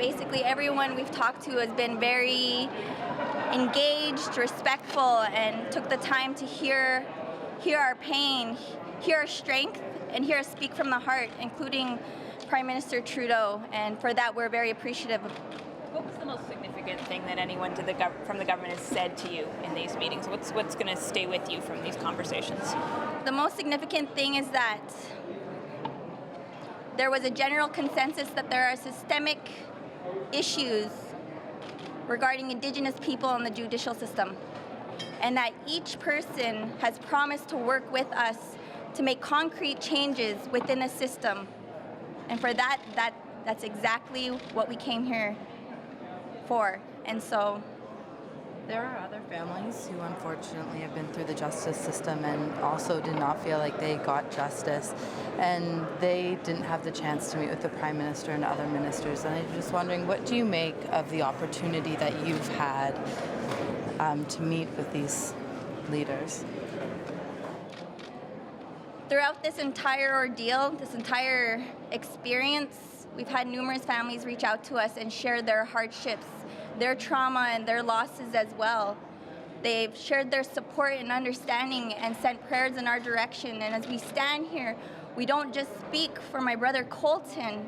basically everyone we've talked to has been very engaged, respectful, and took the time to hear our pain, hear our strength, and hear us speak from the heart, including Prime Minister Trudeau. And for that, we're very appreciative. What was the most significant thing that anyone from the government has said to you in these meetings? What's going to stay with you from these conversations? The most significant thing is that there was a general consensus that there are systemic issues regarding Indigenous people in the judicial system, and that each person has promised to work with us to make concrete changes within the system. And for that's exactly what we came here for. And so there are other families who unfortunately have been through the justice system and also did not feel like they got justice, and they didn't have the chance to meet with the Prime Minister and other ministers. And I'm just wondering, what do you make of the opportunity that you've had to meet with these leaders? Throughout this entire ordeal, this entire experience, we've had numerous families reach out to us and share their hardships, their trauma, and their losses as well. They've shared their support and understanding and sent prayers in our direction. And as we stand here, we don't just speak for my brother Colten.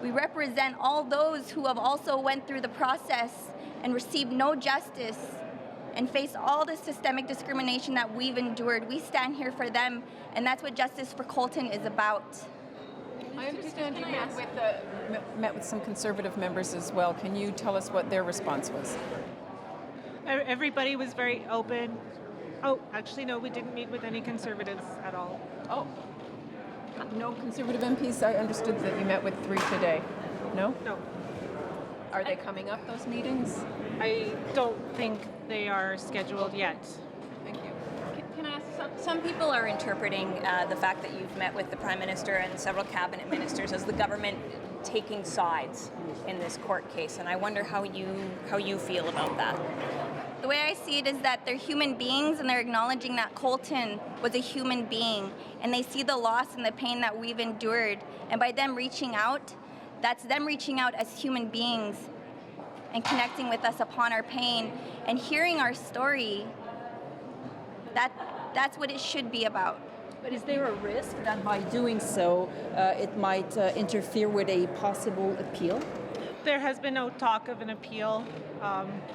We represent all those who have also went through the process and received no justice and face all the systemic discrimination that we've endured. We stand here for them, and that's what Justice for Colten is about. I understand you met with some Conservative members as well. Can you tell us what their response was? Everybody was very open. Oh, actually, no, we didn't meet with any Conservatives at all. Oh, no Conservative MPs? I understood that you met with 3 today. No? No. Are they coming up, those meetings? I don't think they are scheduled yet. Thank you. Can I ask, some people are interpreting the fact that you've met with the Prime Minister and several cabinet ministers as the government taking sides in this court case, and I wonder how you feel about that. The way I see it is that they're human beings, and they're acknowledging that Colten was a human being, and they see the loss and the pain that we've endured, and by them reaching out, that's them reaching out as human beings and connecting with us upon our pain and hearing our story. That's what it should be about. But is there a risk that by doing so, it might interfere with a possible appeal? There has been no talk of an appeal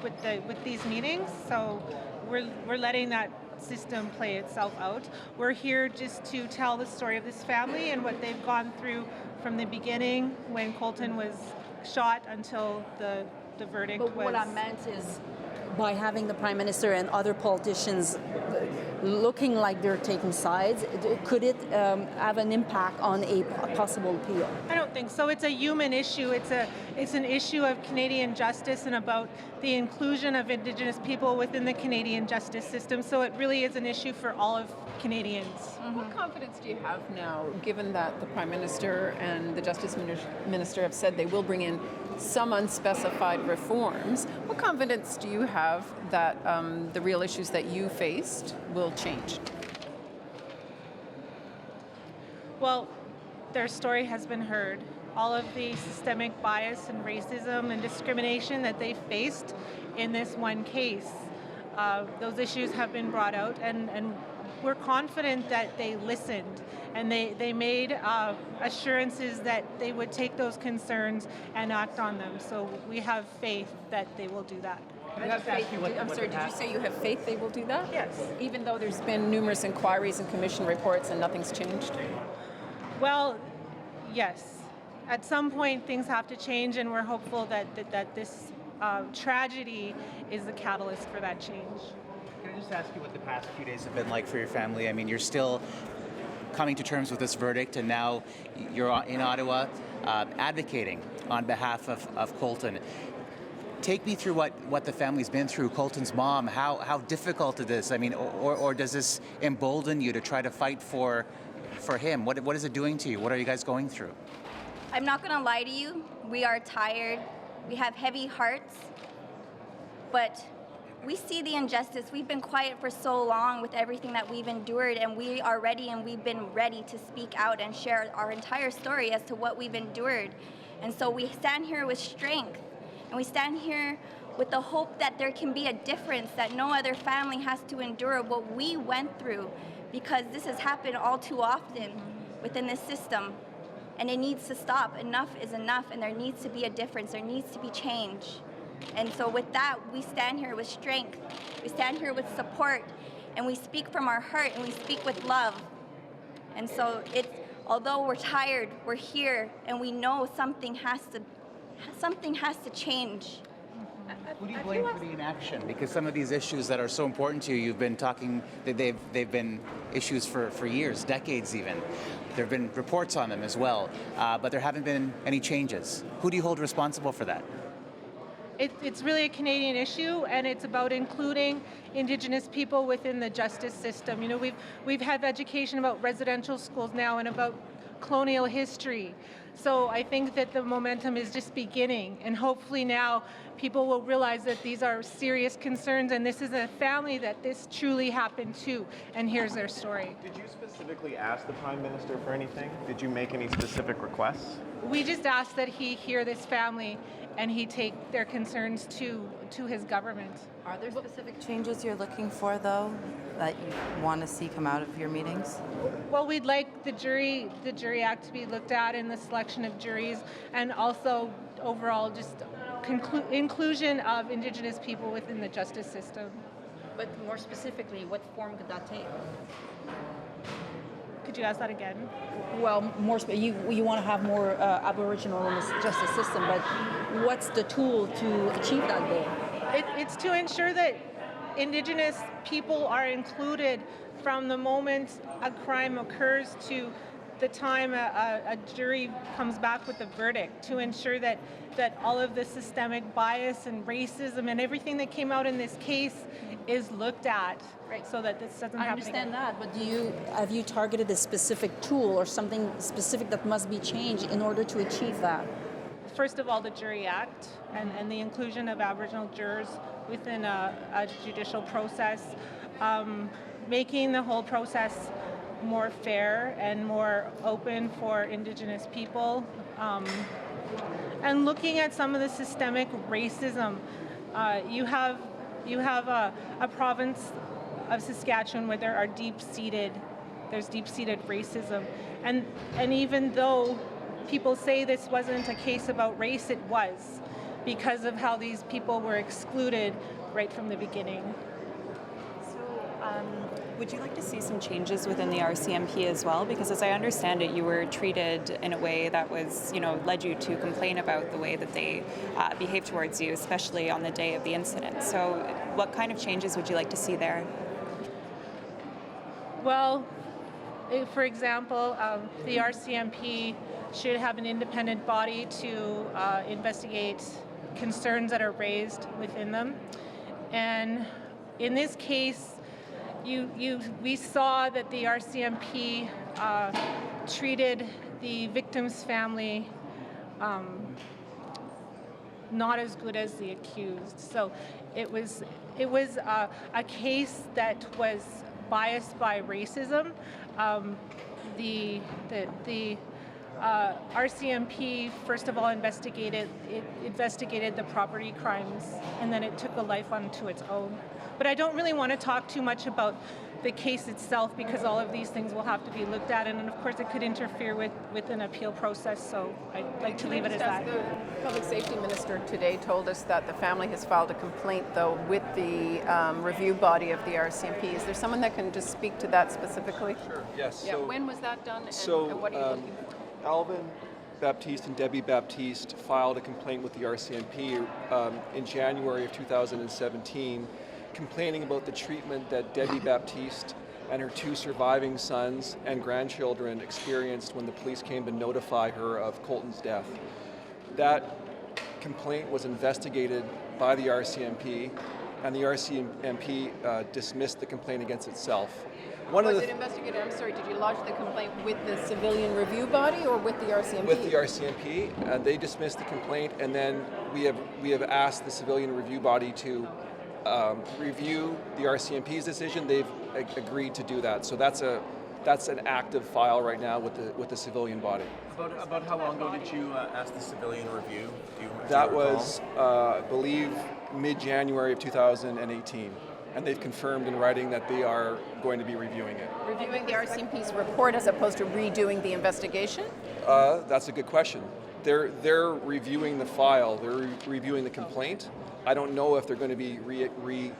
with these meetings, so we're letting that system play itself out. We're here just to tell the story of this family and what they've gone through from the beginning when Colten was shot until the verdict was... But what I meant is, by having the Prime Minister and other politicians looking like they're taking sides, could it have an impact on a possible appeal? I don't think so. It's a human issue. It's an issue of Canadian justice and about the inclusion of Indigenous people within the Canadian justice system. So it really is an issue for all of Canadians. Mm-hmm. What confidence do you have now, given that the Prime Minister and the Justice Minister have said they will bring in some unspecified reforms? What confidence do you have that the real issues that you faced will change? Well, their story has been heard. All of the systemic bias and racism and discrimination that they faced in this one case, those issues have been brought out, and we're confident that they listened and they made assurances that they would take those concerns and act on them. So we have faith that they will do that. I'm sorry, did you say you have faith they will do that? Yes. Even though there's been numerous inquiries and commission reports and nothing's changed? Well, yes. At some point things have to change, and we're hopeful that this tragedy is the catalyst for that change. Can I just ask you what the past few days have been like for your family? I mean, you're still coming to terms with this verdict, and now you're in Ottawa advocating on behalf of Colten. Take me through what the family's been through, Colten's mom, how difficult it is. I mean, or does this embolden you to try to fight for him? What is it doing to you? What are you guys going through? I'm not going to lie to you. We are tired. We have heavy hearts. But we see the injustice. We've been quiet for so long with everything that we've endured, and we are ready, and we've been ready to speak out and share our entire story as to what we've endured. And so we stand here with strength, and we stand here with the hope that there can be a difference, that no other family has to endure what we went through, because this has happened all too often within this system. And it needs to stop. Enough is enough, and there needs to be a difference. There needs to be change. And so with that, we stand here with strength. We stand here with support, and we speak from our heart, and we speak with love. And so although we're tired, we're here, and we know something has to change. Who do you blame for the inaction? Because some of these issues that are so important to you, you've been talking, they've been issues for years, decades even. There have been reports on them as well, but there haven't been any changes. Who do you hold responsible for that? It's really a Canadian issue, and it's about including Indigenous people within the justice system. You know, we've had education about residential schools now and about colonial history. So I think that the momentum is just beginning, and hopefully now people will realize that these are serious concerns, and this is a family that this truly happened to, and here's their story. Did you specifically ask the Prime Minister for anything? Did you make any specific requests? We just ask that he hear this family and he take their concerns to his government. Are there specific changes you're looking for, though, that you want to see come out of your meetings? Well, we'd like the Jury Act to be looked at in the selection of juries, and also overall just inclusion of Indigenous people within the justice system. But more specifically, what form could that take? Could you ask that again? Well, you want to have more Aboriginal in the justice system, but what's the tool to achieve that goal? It's to ensure that Indigenous people are included from the moment a crime occurs to the time a jury comes back with a verdict, to ensure that all of the systemic bias and racism and everything that came out in this case is looked at, right, so that this doesn't happen. I understand that, but have you targeted a specific tool or something specific that must be changed in order to achieve that? First of all, the Jury Act and the inclusion of Aboriginal jurors within a judicial process, making the whole process more fair and more open for Indigenous people, and looking at some of the systemic racism. You have a province of Saskatchewan where there are deep-seated racism, and even though people say this wasn't a case about race, it was, because of how these people were excluded right from the beginning. Would you like to see some changes within the RCMP as well? Because as I understand it, you were treated in a way that was, led you to complain about the way that they behaved towards you, especially on the day of the incident. So what kind of changes would you like to see there? Well, for example, the RCMP should have an independent body to investigate concerns that are raised within them. And in this case, we saw that the RCMP treated the victim's family not as good as the accused. So it was a case that was biased by racism. The RCMP first of all investigated the property crimes, and then it took a life unto its own. But I don't really want to talk too much about the case itself, because all of these things will have to be looked at, and of course it could interfere with an appeal process, so I'd like to leave it as that. The Public Safety Minister today told us that the family has filed a complaint, though, with the review body of the RCMP. Is there someone that can just speak to that specifically? Sure, yes. Yeah. So, when was that done, and what are you looking for? Alvin Baptiste and Debbie Baptiste filed a complaint with the RCMP in January of 2017, complaining about the treatment that Debbie Baptiste and her two surviving sons and grandchildren experienced when the police came to notify her of Colten's death. That complaint was investigated by the RCMP, and the RCMP dismissed the complaint against itself. Was it investigated? I'm sorry, did you lodge the complaint with the civilian review body or with the RCMP? With the RCMP. They dismissed the complaint, and then we have asked the civilian review body to review the RCMP's decision. They've agreed to do that. So that's a that's an active file right now with the civilian body. About how long ago did you ask the civilian review? That was, I believe, mid-January of 2018. And they've confirmed in writing that they are going to be reviewing it. Reviewing the RCMP's report as opposed to redoing the investigation? That's a good question. They're reviewing the file. They're reviewing the complaint. I don't know if they're going to be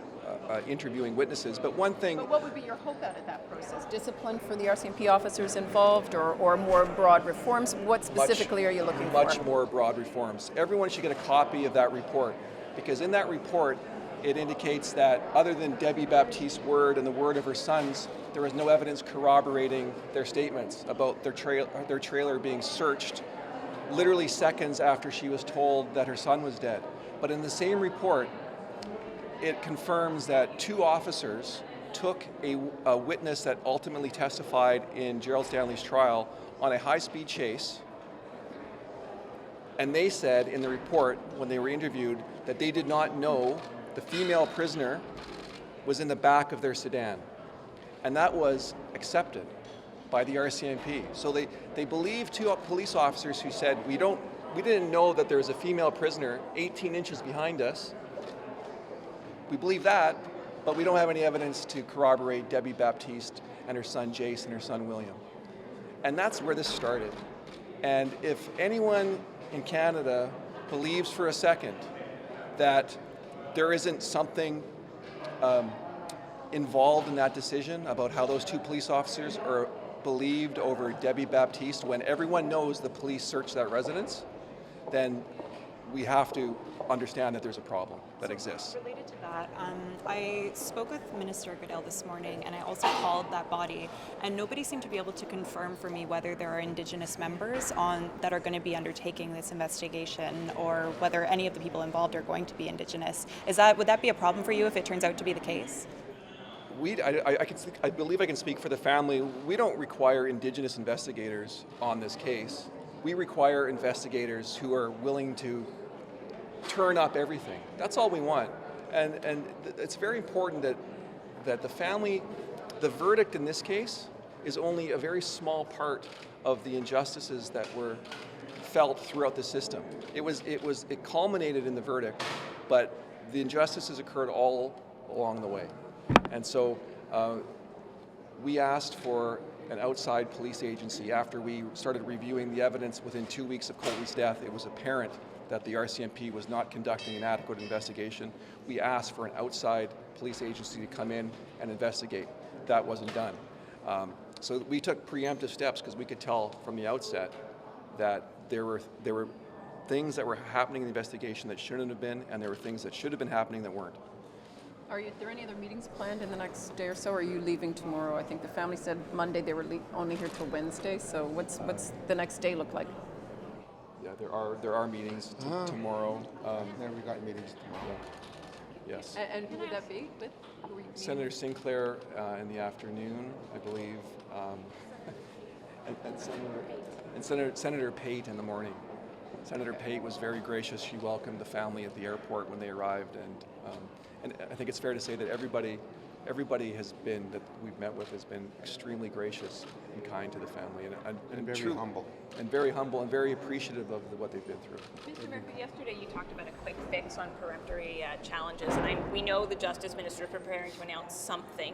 interviewing witnesses, but one thing... But what would be your hope out of that process? Discipline for the RCMP officers involved or more broad reforms? What specifically are you looking for? Much more broad reforms. Everyone should get a copy of that report, because in that report, it indicates that other than Debbie Baptiste's word and the word of her sons, there was no evidence corroborating their statements about their trailer being searched literally seconds after she was told that her son was dead. But in the same report, it confirms that 2 officers took a witness that ultimately testified in Gerald Stanley's trial on a high-speed chase, and they said in the report when they were interviewed that they did not know the female prisoner was in the back of their sedan. And that was accepted by the RCMP. So they believe 2 police officers who said, we didn't know that there was a female prisoner 18 inches behind us. We believe that, but we don't have any evidence to corroborate Debbie Baptiste and her son Jace and her son William. And that's where this started. And if anyone in Canada believes for a second that there isn't something involved in that decision about how those 2 police officers are believed over Debbie Baptiste when everyone knows the police searched that residence, then we have to understand that there's a problem that exists. Related to that, I spoke with Minister Goodell this morning, and I also called that body, and nobody seemed to be able to confirm for me whether there are Indigenous members that are going to be undertaking this investigation, or whether any of the people involved are going to be Indigenous. Would that be a problem for you if it turns out to be the case? I believe I can speak for the family. We don't require Indigenous investigators on this case. We require investigators who are willing to turn up everything. That's all we want. And it's very important that the family, the verdict in this case is only a very small part of the injustices that were felt throughout the system. It culminated in the verdict, but the injustices occurred all along the way. And so we asked for an outside police agency. After we started reviewing the evidence within 2 weeks of Colten's death, it was apparent that the RCMP was not conducting an adequate investigation. We asked for an outside police agency to come in and investigate. That wasn't done. So we took preemptive steps because we could tell from the outset that there were things that were happening in the investigation that shouldn't have been, and there were things that should have been happening that weren't. Are there any other meetings planned in the next day or so, or are you leaving tomorrow? I think the family said Monday they were only here till Wednesday, so what's the next day look like? Yeah, there are meetings tomorrow. Yeah, we got meetings tomorrow. Yes. And who would that be with? Senator Sinclair in the afternoon, I believe, and Senator Pate in the morning. Senator Pate was very gracious. She welcomed the family at the airport when they arrived, and I think it's fair to say that everybody that we've met with has been extremely gracious and kind to the family, and very humble. And very humble and very appreciative of what they've been through. Mr. Murphy, yesterday you talked about a quick fix on peremptory challenges, and we know the Justice Minister is preparing to announce something.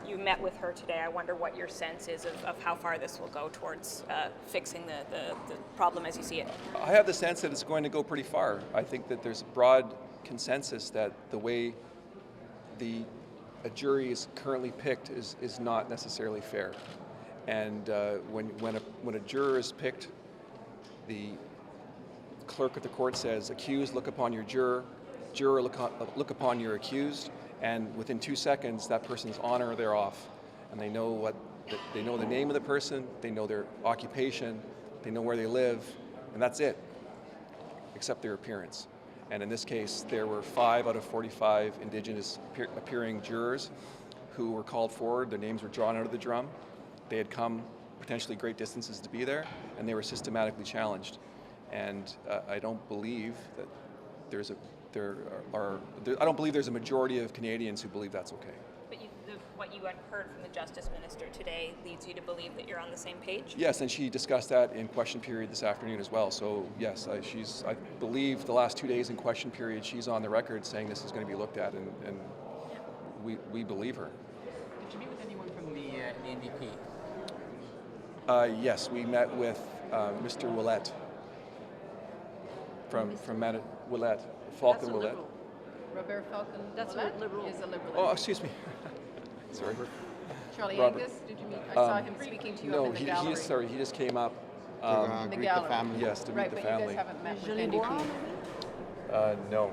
You met with her today. I wonder what your sense is of how far this will go towards fixing the problem as you see it. I have the sense that it's going to go pretty far. I think that there's broad consensus that the way a jury is currently picked is not necessarily fair. And when a juror is picked, the clerk of the court says, accused, look upon your juror, juror, look upon your accused, and within 2 seconds, that person's on or they're off. And they know the name of the person, they know their occupation, they know where they live, and that's it, except their appearance. And in this case, there were 5 out of 45 Indigenous appearing jurors who were called forward. Their names were drawn out of the drum. They had come potentially great distances to be there, and they were systematically challenged. And I don't believe that I don't believe there's a majority of Canadians who believe that's okay. But what you heard from the Justice Minister today leads you to believe that you're on the same page? Yes, and she discussed that in question period this afternoon as well. So yes, I believe the last 2 days in question period, she's on the record saying this is going to be looked at, and we believe her. Did you meet with anyone from the NDP? Yes, we met with Mr. Willett from Willett, Falcon Willett. Robert Falcon. That's Willett a Liberal. Is a Liberal. Oh, excuse me. Sorry. Charlie Robert. Angus, did you meet? I saw him speaking to you up No, in the gallery. he just came up. in the Greet gallery. the family. Yes, to meet Right, the but family. you guys haven't met with NDP. No.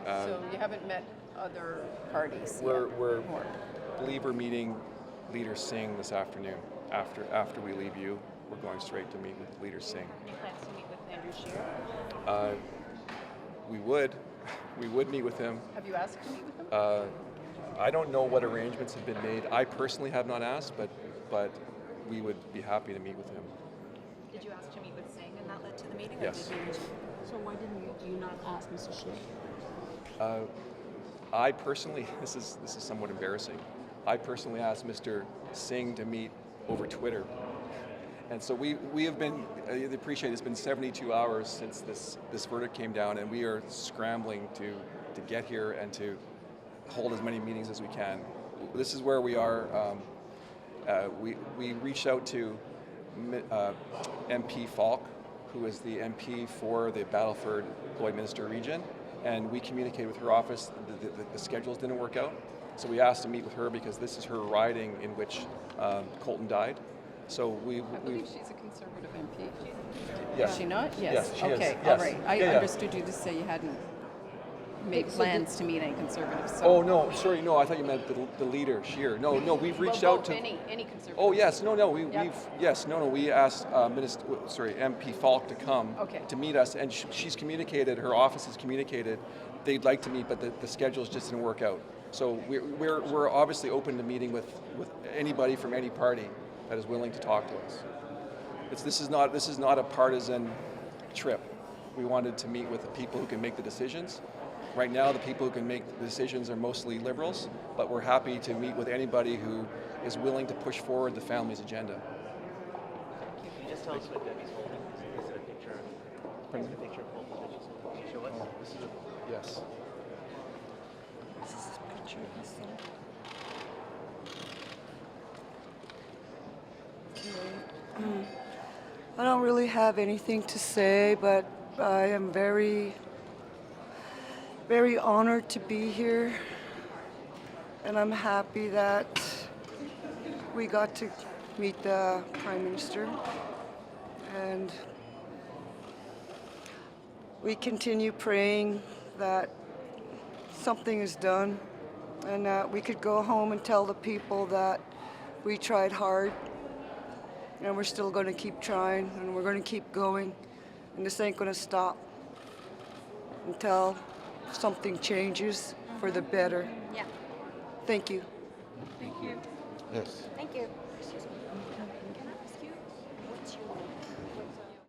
So you haven't met other parties We're yet? we're Or- believe we're meeting Leader Singh this afternoon. After we leave you, we're going straight to meet with Leader Singh. Any plans to meet with Andrew Scheer? We would meet with him. Have you asked to meet with them? I don't know what arrangements have been made. I personally have not asked, but we would be happy to meet with him. Did you ask to meet with Singh and that led to the meeting? Yes. Or did you... So why didn't you not ask Mr. Scheer? I personally, this is somewhat embarrassing. I personally asked Mr. Singh to meet over Twitter. And so we have been, I appreciate it's been 72 hours since this verdict came down, and we are scrambling to get here and to hold as many meetings as we can. This is where we are. We reached out to MP Falk, who is the MP for the Battleford-Lloydminster region, and we communicated with her office. The schedules didn't work out, so we asked to meet with her because this is her riding in which Colten died. So I believe she's a Conservative MP. Yes. Is she not? Yes, she is. Okay, Yes. all right. I Yeah. understood you to say you hadn't made plans to meet any Conservatives. So. Oh no, sorry, no. I thought you meant the leader, Scheer. No, we've reached out to any Conservative. Oh yes, no. Yeah. We asked MP Falk to come Okay. to meet us, and she's communicated. Her office has communicated they'd like to meet, but the schedules just didn't work out. So we're obviously open to meeting with anybody from any party that is willing to talk to us. This is not a partisan trip. We wanted to meet with the people who can make the decisions. Right now, the people who can make the decisions are mostly Liberals, but we're happy to meet with anybody who is willing to push forward the family's agenda. Can you just tell us what Debbie's holding? Is it a picture? Pardon? Is it a picture of Colten that she's holding? Can you show us? Yes. This is his picture. I don't really have anything to say, but I am very, very honored to be here. And I'm happy that we got to meet the Prime Minister. And we continue praying that something is done and that we could go home and tell the people that we tried hard and we're still going to keep trying and we're going to keep going, and this ain't going to stop until something changes for the better. Yeah. Thank you. Thank you. Yes. Thank you.